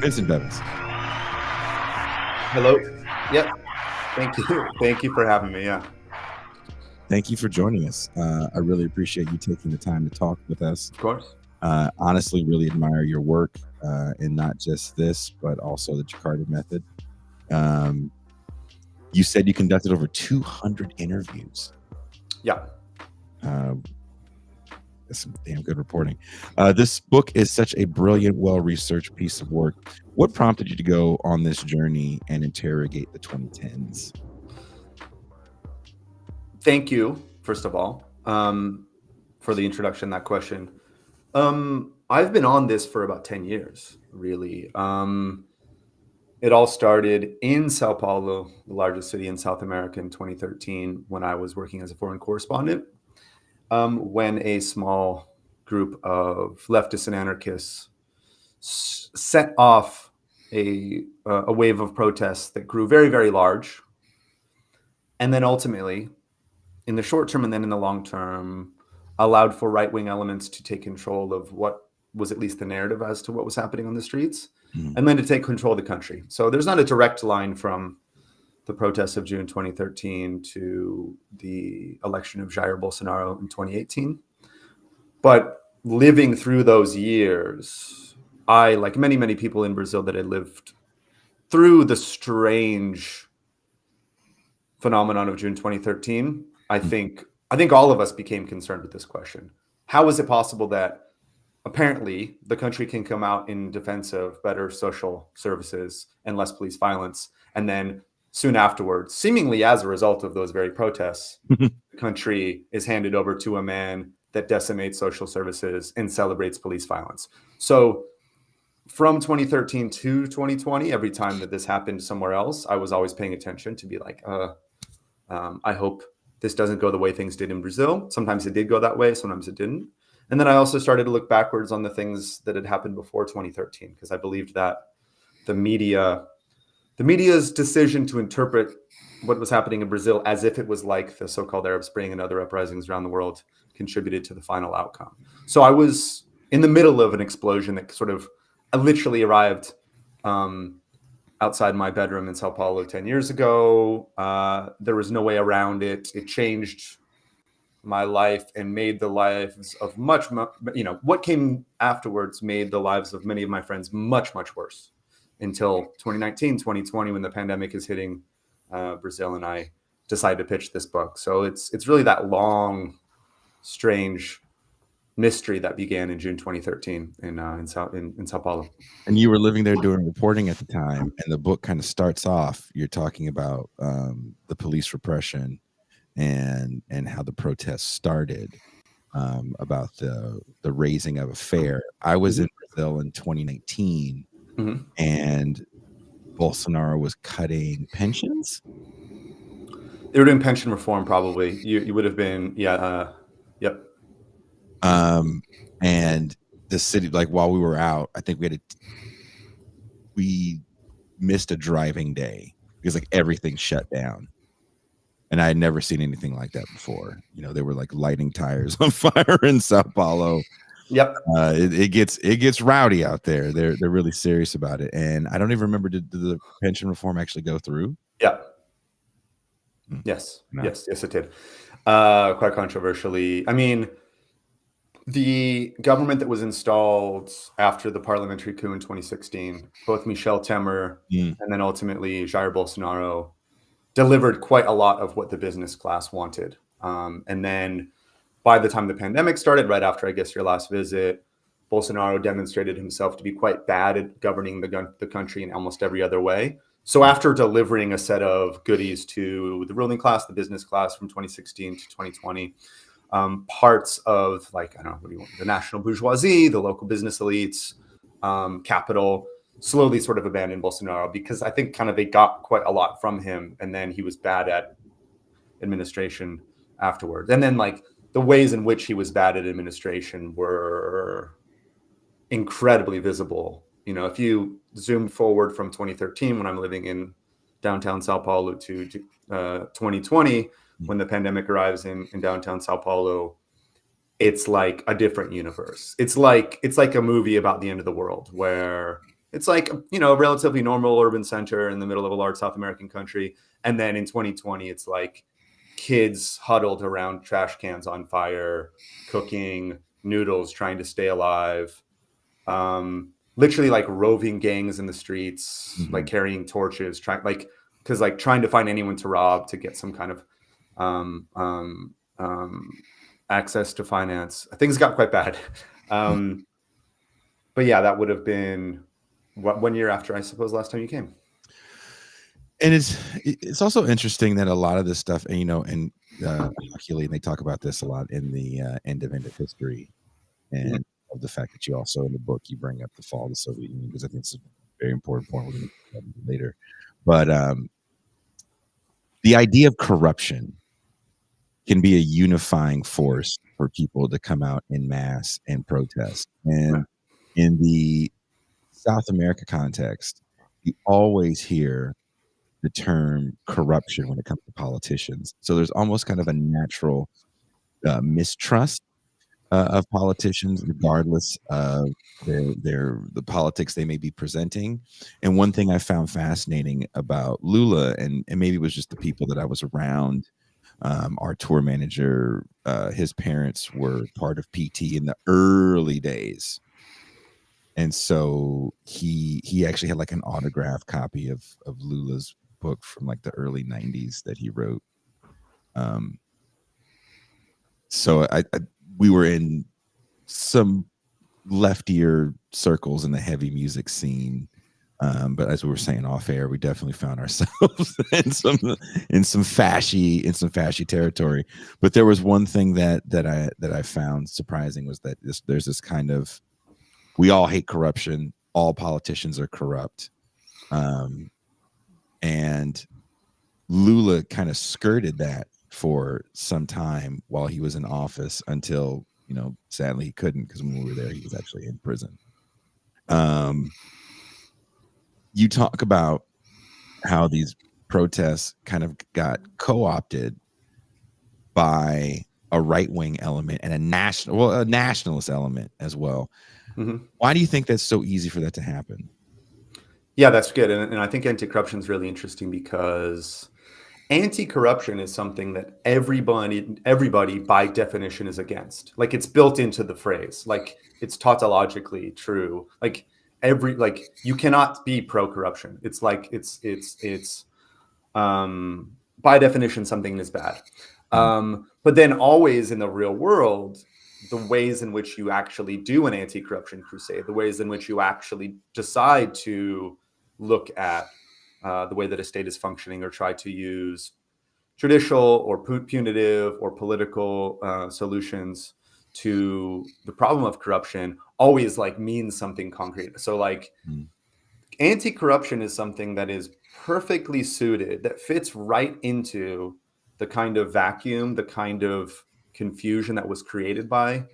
Vincent Bevins. Hello. Yep. Thank you. Thank you for having me. Yeah. Thank you for joining us. I really appreciate you taking the time to talk with us. Of course. Honestly, really admire your work and not just this, but also the Jakarta method. You said you conducted over 200 interviews. Yeah. That's some damn good reporting. This book is such a brilliant, well-researched piece of work. What prompted you to go on this journey and interrogate the 2010s? Thank you, first of all, for the introduction, that question. I've been on this for about 10 years, really. It all started in Sao Paulo, the largest city in South America, in 2013, when I was working as a foreign correspondent, when a small group of leftists and anarchists set off a wave of protests that grew very, very large. And then ultimately, in the short term and then in the long term, allowed for right-wing elements to take control of what was at least the narrative as to what was happening on the streets, and then to take control of the country. So there's not a direct line from the protests of June 2013 to the election of Jair Bolsonaro in 2018. But living through those years, I, like many, many people in Brazil that had lived through the strange phenomenon of June 2013, I think all of us became concerned with this question. How is it possible that apparently the country can come out in defense of better social services and less police violence, and then soon afterwards, seemingly as a result of those very protests, the country is handed over to a man that decimates social services and celebrates police violence? So from 2013 to 2020, every time that this happened somewhere else, I was always paying attention to be like, I hope this doesn't go the way things did in Brazil. Sometimes it did go that way, sometimes it didn't. And then I also started to look backwards on the things that had happened before 2013, because I believed that the media's decision to interpret what was happening in Brazil as if it was like the so-called Arab Spring and other uprisings around the world contributed to the final outcome. So I was in the middle of an explosion that sort of literally arrived outside my bedroom in Sao Paulo 10 years ago. There was no way around it. It changed my life and made the lives of what came afterwards made the lives of many of my friends much, much worse until 2019, 2020, when the pandemic is hitting Brazil, and I decided to pitch this book. So it's really that long, strange mystery that began in June 2013 in Sao Paulo. And you were living there doing reporting at the time, and the book kind of starts off, you're talking about the police repression and how the protests started, about the raising of a fare. I was in Brazil in 2019, and Bolsonaro was cutting pensions. They were doing pension reform, probably. You would have been, yep. And the city, like while we were out, I think we missed a driving day because like everything shut down. And I had never seen anything like that before. They were like lighting tires on fire in Sao Paulo. Yep. It gets rowdy out there. They're really serious about it. And I don't even remember, did the pension reform actually go through? Yeah. Yes. No. Yes, it did. Quite controversially. I mean, the government that was installed after the parliamentary coup in 2016, both Michel Temer and then ultimately Jair Bolsonaro, delivered quite a lot of what the business class wanted. And then by the time the pandemic started, right after, I guess, your last visit, Bolsonaro demonstrated himself to be quite bad at governing the country in almost every other way. So after delivering a set of goodies to the ruling class, the business class from 2016 to 2020, parts of, like, I don't know, what do you want, the national bourgeoisie, the local business elites, capital, slowly sort of abandoned Bolsonaro, because I think kind of they got quite a lot from him, and then he was bad at administration afterwards. And then like the ways in which he was bad at administration were incredibly visible. If you zoomed forward from 2013, when I'm living in downtown Sao Paulo, to 2020, when the pandemic arrives in downtown Sao Paulo, it's like a different universe. It's like a movie about the end of the world, where It's like, you know, a relatively normal urban center in the middle of a large South American country. And then in 2020, it's like kids huddled around trash cans on fire, cooking noodles, trying to stay alive. Literally like roving gangs in the streets, like carrying torches, trying to find anyone to rob to get some kind of access to finance. Things got quite bad. But yeah, that would have been 1 year after, I suppose, last time you came. And it's also interesting that a lot of this stuff, and you know, and Hercules, they talk about this a lot in the end of history, and of the fact that you also in the book you bring up the fall of the Soviet Union, because I think it's a very important point. We're going to get into later, but the idea of corruption can be a unifying force for people to come out in mass and protest. And in the South America context, you always hear the term corruption when it comes to politicians. So there's almost kind of a natural mistrust of politicians, regardless of the politics they may be presenting. And one thing I found fascinating about Lula, and maybe it was just the people that I was around, our tour manager, his parents were part of PT in the early days. And so he actually had like an autographed copy of Lula's book from like the early 90s that he wrote. So we were in some leftier circles in the heavy music scene. But as we were saying off air, we definitely found ourselves in some fashy territory. But there was one thing that I found surprising, was that there's this kind of, we all hate corruption. All politicians are corrupt. And Lula kind of skirted that for some time while he was in office, until, you know, sadly he couldn't, because when we were there, he was actually in prison. You talk about how these protests kind of got co-opted by a right-wing element and a nationalist element as well. Why do you think that's so easy for that to happen? Yeah, that's good. And I think anti-corruption is really interesting, because anti-corruption is something that everybody by definition is against. Like, it's built into the phrase, like it's tautologically true. Like you cannot be pro-corruption. It's like it's by definition something is bad. But then always in the real world, the ways in which you actually do an anti-corruption crusade, the ways in which you actually decide to look at the way that a state is functioning, or try to use judicial or punitive or political solutions to the problem of corruption, always like means something concrete. So like anti-corruption is something that is perfectly suited, that fits right into the kind of vacuum, the kind of confusion that was created by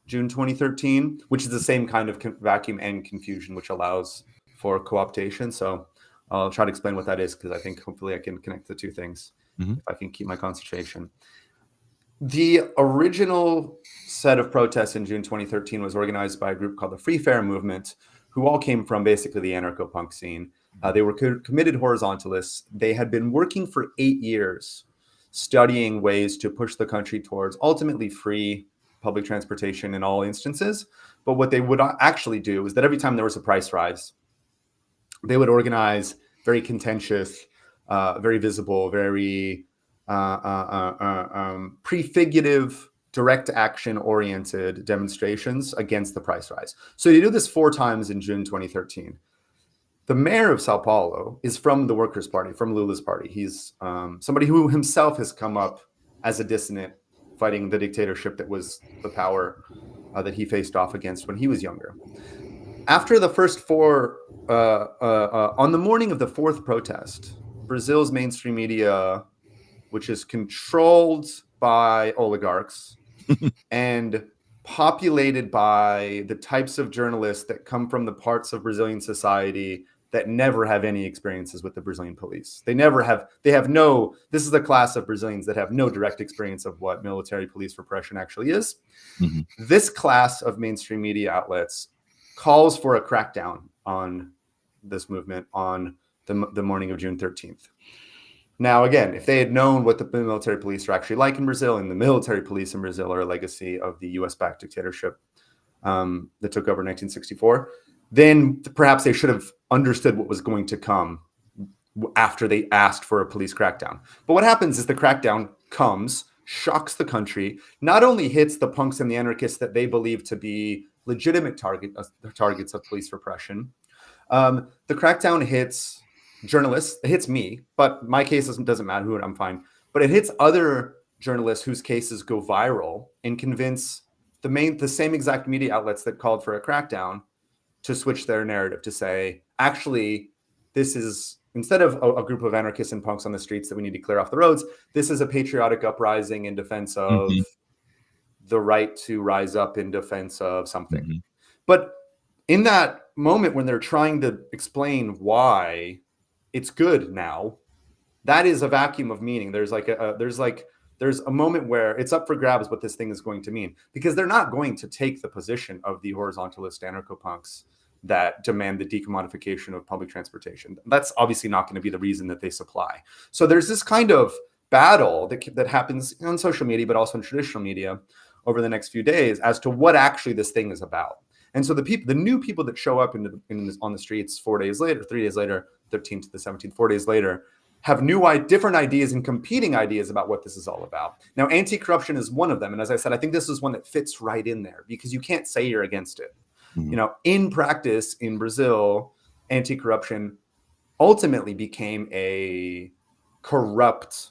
June 2013, which is the same kind of vacuum and confusion which allows for co-optation. So I'll try to explain what that is, because I think hopefully I can connect the two things if I can keep my concentration. The original set of protests in June 2013 was organized by a group called the Free Fair Movement, who all came from basically the anarcho-punk scene. They were committed horizontalists. They had been working for 8 years studying ways to push the country towards ultimately free public transportation in all instances. But what they would actually do is that every time there was a price rise, they would organize very contentious, very visible, very prefigurative, direct action oriented demonstrations against the price rise. So they do this 4 times in June 2013. The mayor of Sao Paulo is from the Workers' Party, from Lula's party. He's somebody who himself has come up as a dissident, fighting the dictatorship that was the power that he faced off against when he was younger. After the first 4, on the morning of the 4th protest, Brazil's mainstream media, which is controlled by oligarchs and populated by the types of journalists that come from the parts of Brazilian society that never have any experiences with the Brazilian police. This is the class of Brazilians that have no direct experience of what military police repression actually is. This class of mainstream media outlets calls for a crackdown on this movement on the morning of June 13th. Now, again, if they had known what the military police are actually like in Brazil, and the military police in Brazil are a legacy of the US-backed dictatorship that took over in 1964, then perhaps they should have understood what was going to come after they asked for a police crackdown. But what happens is the crackdown comes, shocks the country, not only hits the punks and the anarchists that they believe to be legitimate targets of police repression. The crackdown hits journalists. It hits me, but my case doesn't matter who, I'm fine. But it hits other journalists whose cases go viral and convince the same exact media outlets that called for a crackdown to switch their narrative to say, actually, this is, instead of a group of anarchists and punks on the streets that we need to clear off the roads, this is a patriotic uprising in defense of the right to rise up in defense of something. But in that moment when they're trying to explain why it's good now, that is a vacuum of meaning. There's a moment where it's up for grabs what this thing is going to mean, because they're not going to take the position of the horizontalist anarcho-punks that demand the decommodification of public transportation. That's obviously not going to be the reason that they supply. So there's this kind of battle that happens on social media, but also in traditional media over the next few days as to what actually this thing is about. And so the new people that show up on the streets 4 days later, 3 days later, 13th to the 17th, 4 days later, have different ideas and competing ideas about what this is all about. Now, anti-corruption is one of them. And as I said, I think this is one that fits right in there because you can't say you're against it. You know, in practice in Brazil, anti-corruption ultimately became a corrupt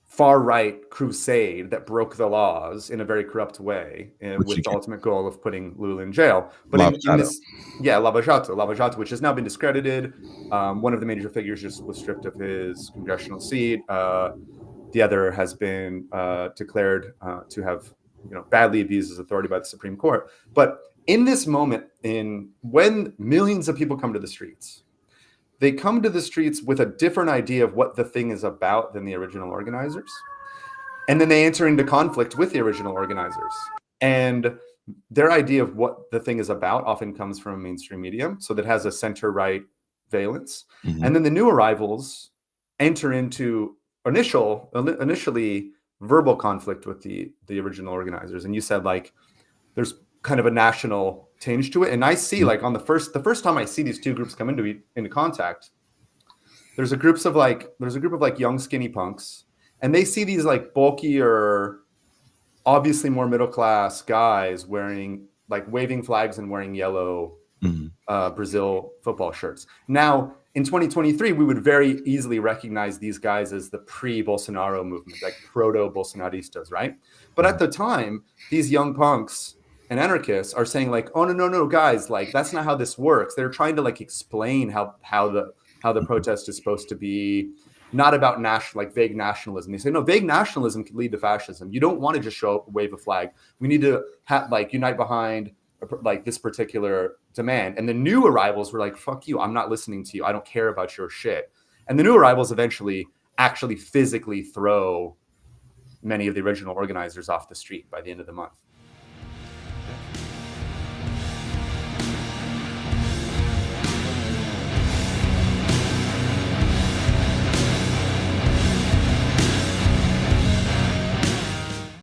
far-right crusade that broke the laws in a very corrupt way, with the ultimate goal of putting Lula in jail. But Lava Jato, which has now been discredited. One of the major figures just was stripped of his congressional seat. The other has been declared to have, badly abused his authority by the Supreme Court. But in this moment, when millions of people come to the streets, they come to the streets with a different idea of what the thing is about than the original organizers. And then they enter into conflict with the original organizers. And their idea of what the thing is about often comes from mainstream media. So that has a center-right valence. And then the new arrivals enter into initially verbal conflict with the original organizers. And you said, there's kind of a national tinge to it. And I see, on the first time I see these two groups come into contact, there's a group of young skinny punks, and they see these bulkier, obviously more middle class guys wearing waving flags and wearing yellow Brazil football shirts. Now in 2023, we would very easily recognize these guys as the pre-Bolsonaro movement, proto-Bolsonaristas, right? But at the time, these young punks and anarchists are saying oh no guys, that's not how this works. They're trying to explain how the protest is supposed to be not about vague nationalism. They say no, vague nationalism can lead to fascism. You don't want to just show up, wave a flag. We need to unite behind this particular demand. And the new arrivals were fuck you, I'm not listening to you. I don't care about your shit. And the new arrivals eventually actually physically throw many of the original organizers off the street by the end of the month.